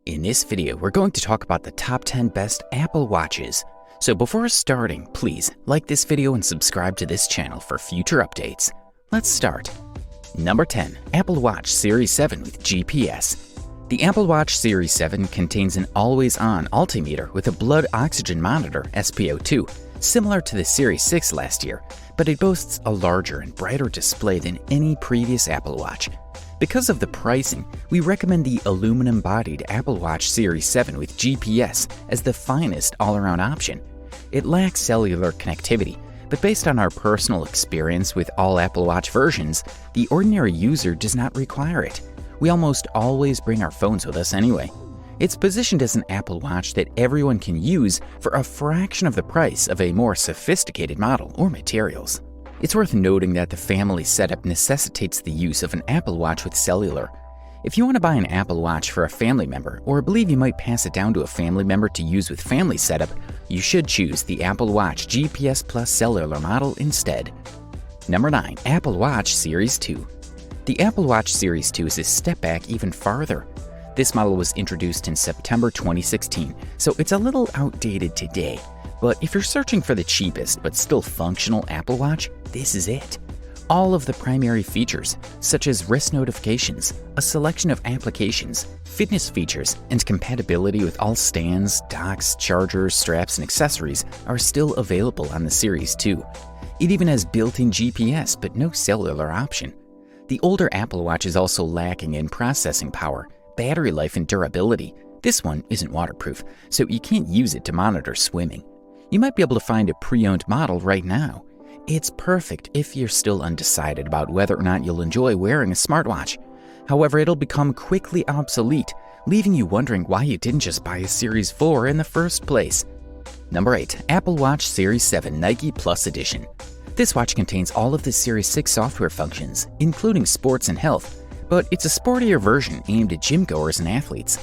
In this video, we're going to talk about the top 10 best Apple Watches. So before starting, please like this video and subscribe to this channel for future updates. Let's start. Number 10. Apple Watch Series 7 with GPS. The Apple Watch Series 7 contains an always-on altimeter with a blood oxygen monitor SpO2, similar to the Series 6 last year, but it boasts a larger and brighter display than any previous Apple Watch. Because of the pricing, we recommend the aluminum-bodied Apple Watch Series 7 with GPS as the finest all-around option. It lacks cellular connectivity, but based on our personal experience with all Apple Watch versions, the ordinary user does not require it. We almost always bring our phones with us anyway. It's positioned as an Apple Watch that everyone can use for a fraction of the price of a more sophisticated model or materials. It's worth noting that the family setup necessitates the use of an Apple Watch with cellular. If you want to buy an Apple Watch for a family member or believe you might pass it down to a family member to use with family setup, you should choose the Apple Watch GPS Plus cellular model instead. Number 9. Apple Watch Series 2. The Apple Watch Series 2 is a step back even farther. This model was introduced in September 2016, so it's a little outdated today. But if you're searching for the cheapest but still functional Apple Watch, this is it. All of the primary features, such as wrist notifications, a selection of applications, fitness features, and compatibility with all stands, docks, chargers, straps, and accessories are still available on the Series 2. It even has built-in GPS but no cellular option. The older Apple Watch is also lacking in processing power, battery life, and durability. This one isn't waterproof, so you can't use it to monitor swimming. You might be able to find a pre-owned model right now. It's perfect if you're still undecided about whether or not you'll enjoy wearing a smartwatch. However, it'll become quickly obsolete, leaving you wondering why you didn't just buy a Series 4 in the first place. Number 8. Apple Watch Series 7 Nike Plus Edition. This watch contains all of the Series 6 software functions, including sports and health, but it's a sportier version aimed at gym goers and athletes.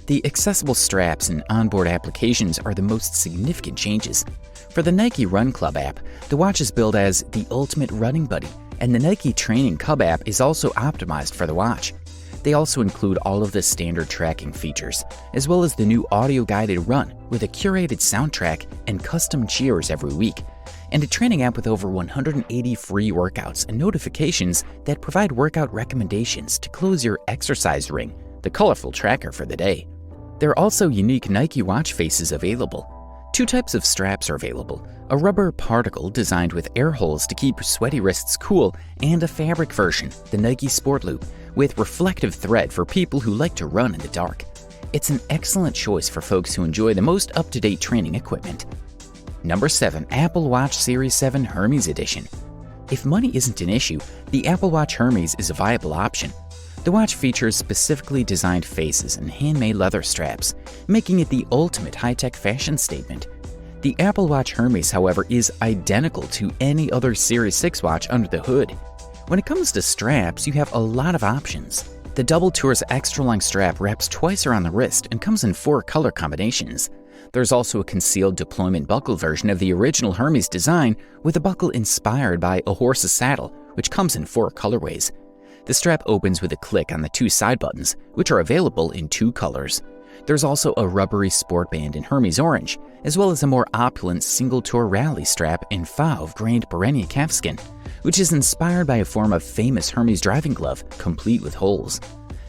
The accessible straps and onboard applications are the most significant changes. For the Nike Run Club app, the watch is billed as the ultimate running buddy, and the Nike Training Cub app is also optimized for the watch. They also include all of the standard tracking features, as well as the new audio-guided run with a curated soundtrack and custom cheers every week, and a training app with over 180 free workouts and notifications that provide workout recommendations to close your exercise ring, the colorful tracker for the day. There are also unique Nike watch faces available. Two types of straps are available: a rubber particle designed with air holes to keep sweaty wrists cool, and a fabric version, the Nike Sport Loop, with reflective thread for people who like to run in the dark. It's an excellent choice for folks who enjoy the most up-to-date training equipment. Number 7. Apple Watch Series 7 Hermes Edition. If money isn't an issue, the Apple Watch Hermes is a viable option. The watch features specifically designed faces and handmade leather straps, making it the ultimate high-tech fashion statement. The Apple Watch Hermes, however, is identical to any other Series 6 watch under the hood. When it comes to straps, you have a lot of options. The Double Tours extra-long strap wraps twice around the wrist and comes in 4 color combinations. There's also a concealed deployment buckle version of the original Hermes design with a buckle inspired by a horse's saddle, which comes in 4 colorways. The strap opens with a click on the 2 side buttons, which are available in 2 colors. There's also a rubbery sport band in Hermes Orange, as well as a more opulent single-tour rally strap in fauve grained Byrenia calfskin, which is inspired by a form of famous Hermes driving glove, complete with holes.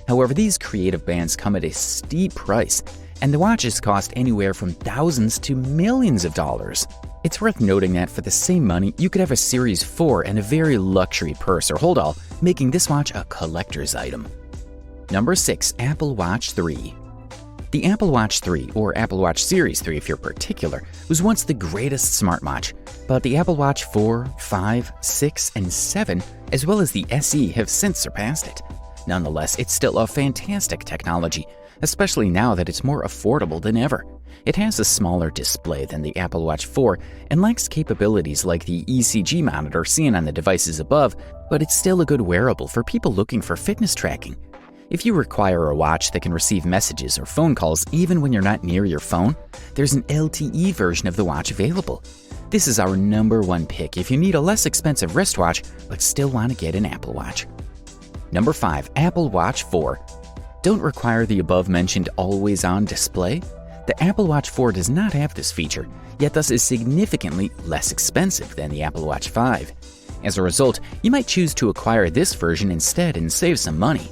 However, these creative bands come at a steep price, and the watches cost anywhere from thousands to millions of dollars. It's worth noting that for the same money, you could have a Series 4 and a very luxury purse or hold-all, making this watch a collector's item. Number 6. Apple Watch 3. The Apple Watch 3, or Apple Watch Series 3 if you're particular, was once the greatest smartwatch, but the Apple Watch 4, 5, 6, and 7, as well as the SE, have since surpassed it. Nonetheless, it's still a fantastic technology, especially now that it's more affordable than ever. It has a smaller display than the Apple Watch 4 and lacks capabilities like the ECG monitor seen on the devices above, but it's still a good wearable for people looking for fitness tracking. If you require a watch that can receive messages or phone calls even when you're not near your phone, there's an LTE version of the watch available. This is our number 1 pick if you need a less expensive wristwatch but still want to get an Apple Watch. Number 5. Apple Watch 4. don't require the above-mentioned always-on display? The Apple Watch 4 does not have this feature, yet thus is significantly less expensive than the Apple Watch 5. As a result, you might choose to acquire this version instead and save some money.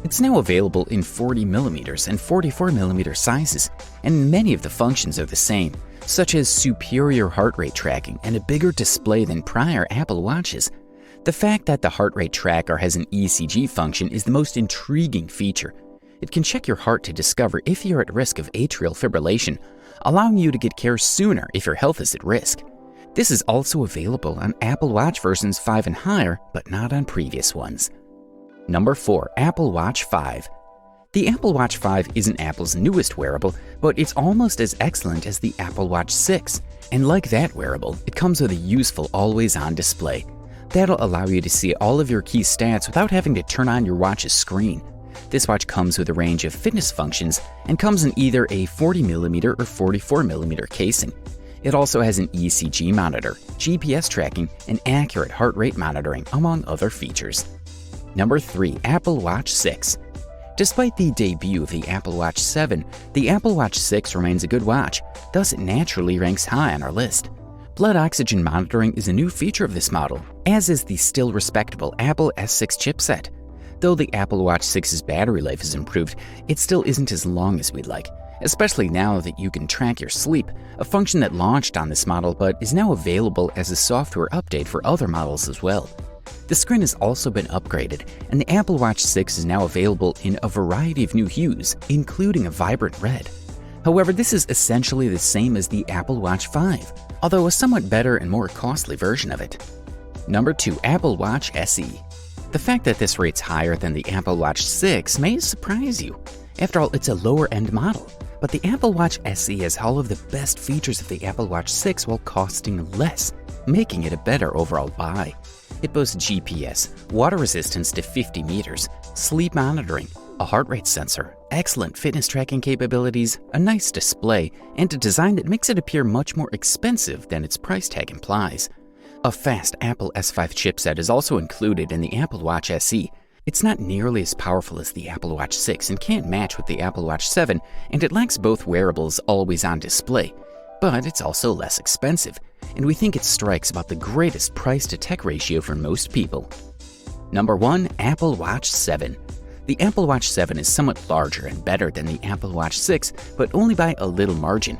It's now available in 40mm and 44mm sizes, and many of the functions are the same, such as superior heart rate tracking and a bigger display than prior Apple Watches. The fact that the heart rate tracker has an ECG function is the most intriguing feature. It can check your heart to discover if you're at risk of atrial fibrillation, allowing you to get care sooner if your health is at risk. This is also available on Apple Watch versions 5 and higher, but not on previous ones. Number 4. Apple Watch 5. The Apple Watch 5 isn't Apple's newest wearable, but it's almost as excellent as the Apple Watch 6. And like that wearable, it comes with a useful always-on display. That'll allow you to see all of your key stats without having to turn on your watch's screen. This watch comes with a range of fitness functions and comes in either a 40mm or 44mm casing. It also has an ECG monitor, GPS tracking, and accurate heart rate monitoring, among other features. Number 3. Apple Watch 6. Despite the debut of the Apple Watch 7, the Apple Watch 6 remains a good watch, thus it naturally ranks high on our list. Blood oxygen monitoring is a new feature of this model, as is the still respectable Apple S6 chipset. Though the Apple Watch 6's battery life is improved, it still isn't as long as we'd like, especially now that you can track your sleep, a function that launched on this model but is now available as a software update for other models as well. The screen has also been upgraded, and the Apple Watch 6 is now available in a variety of new hues, including a vibrant red. However, this is essentially the same as the Apple Watch 5, although a somewhat better and more costly version of it. Number 2. Apple Watch SE. The fact that this rates higher than the Apple Watch 6 may surprise you. After all, it's a lower-end model, but the Apple Watch SE has all of the best features of the Apple Watch 6 while costing less, making it a better overall buy. It boasts GPS, water resistance to 50 meters, sleep monitoring, a heart rate sensor, excellent fitness tracking capabilities, a nice display, and a design that makes it appear much more expensive than its price tag implies. A fast Apple S5 chipset is also included in the Apple Watch SE. It's not nearly as powerful as the Apple Watch 6 and can't match with the Apple Watch 7, and it lacks both wearables' always-on display. But it's also less expensive, and we think it strikes about the greatest price-to-tech ratio for most people. Number 1. Apple Watch 7. The Apple Watch 7 is somewhat larger and better than the Apple Watch 6, but only by a little margin.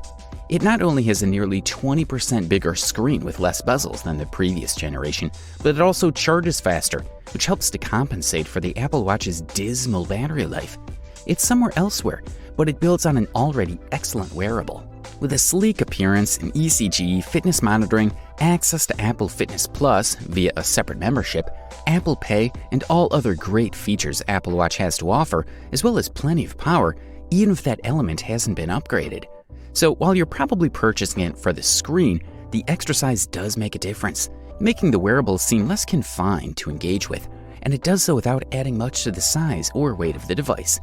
It not only has a nearly 20% bigger screen with less bezels than the previous generation, but it also charges faster, which helps to compensate for the Apple Watch's dismal battery life. It's somewhere elsewhere, but it builds on an already excellent wearable. With a sleek appearance, an ECG, fitness monitoring, access to Apple Fitness Plus via a separate membership, Apple Pay, and all other great features Apple Watch has to offer, as well as plenty of power, even if that element hasn't been upgraded. So while you're probably purchasing it for the screen, the extra size does make a difference, making the wearable seem less confined to engage with, and it does so without adding much to the size or weight of the device.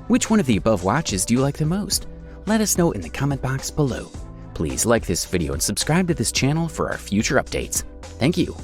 Which one of the above watches do you like the most? Let us know in the comment box below. Please like this video and subscribe to this channel for our future updates. Thank you.